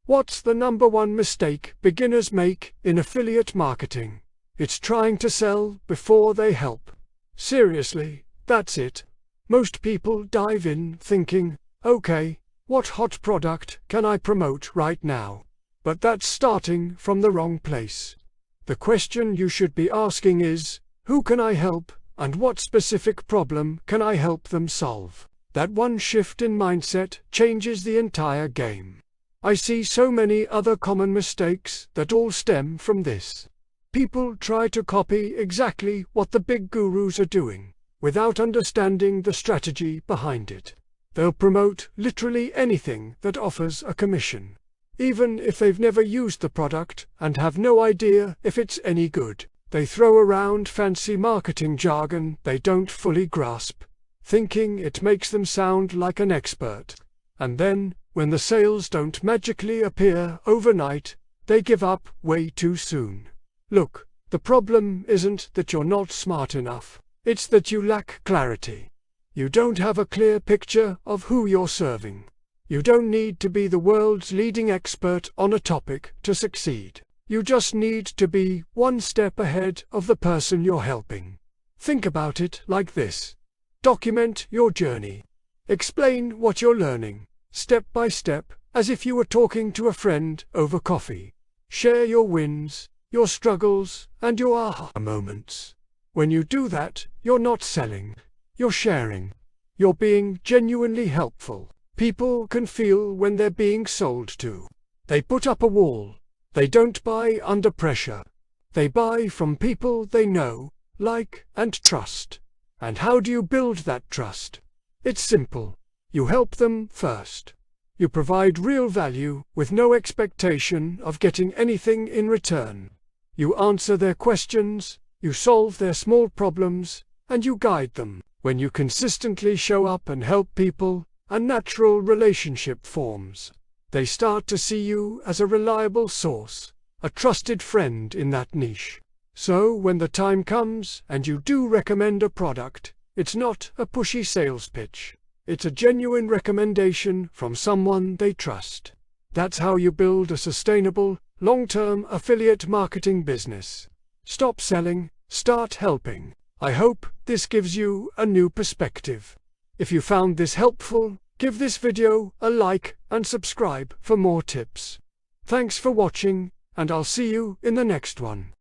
What's the number one mistake beginners make in affiliate marketing? It's trying to sell before they help. Seriously, that's it. Most people dive in thinking, okay, what hot product can I promote right now? But that's starting from the wrong place. The question you should be asking is, who can I help, and what specific problem can I help them solve? That one shift in mindset changes the entire game. I see so many other common mistakes that all stem from this. People try to copy exactly what the big gurus are doing, without understanding the strategy behind it. They'll promote literally anything that offers a commission, even if they've never used the product and have no idea if it's any good. They throw around fancy marketing jargon they don't fully grasp, thinking it makes them sound like an expert. And then, when the sales don't magically appear overnight, they give up way too soon. Look, the problem isn't that you're not smart enough, it's that you lack clarity. You don't have a clear picture of who you're serving. You don't need to be the world's leading expert on a topic to succeed. You just need to be one step ahead of the person you're helping. Think about it like this. Document your journey. Explain what you're learning, step by step, as if you were talking to a friend over coffee. Share your wins, your struggles, and your aha moments. When you do that, you're not selling, you're sharing. You're being genuinely helpful. People can feel when they're being sold to. They put up a wall. They don't buy under pressure. They buy from people they know, like, and trust. And how do you build that trust? It's simple. You help them first. You provide real value with no expectation of getting anything in return. You answer their questions, you solve their small problems, and you guide them. When you consistently show up and help people, a natural relationship forms. They start to see you as a reliable source, a trusted friend in that niche. So when the time comes and you do recommend a product, it's not a pushy sales pitch. It's a genuine recommendation from someone they trust. That's how you build a sustainable, long-term affiliate marketing business. Stop selling, start helping. I hope this gives you a new perspective. If you found this helpful, give this video a like and subscribe for more tips. Thanks for watching, and I'll see you in the next one.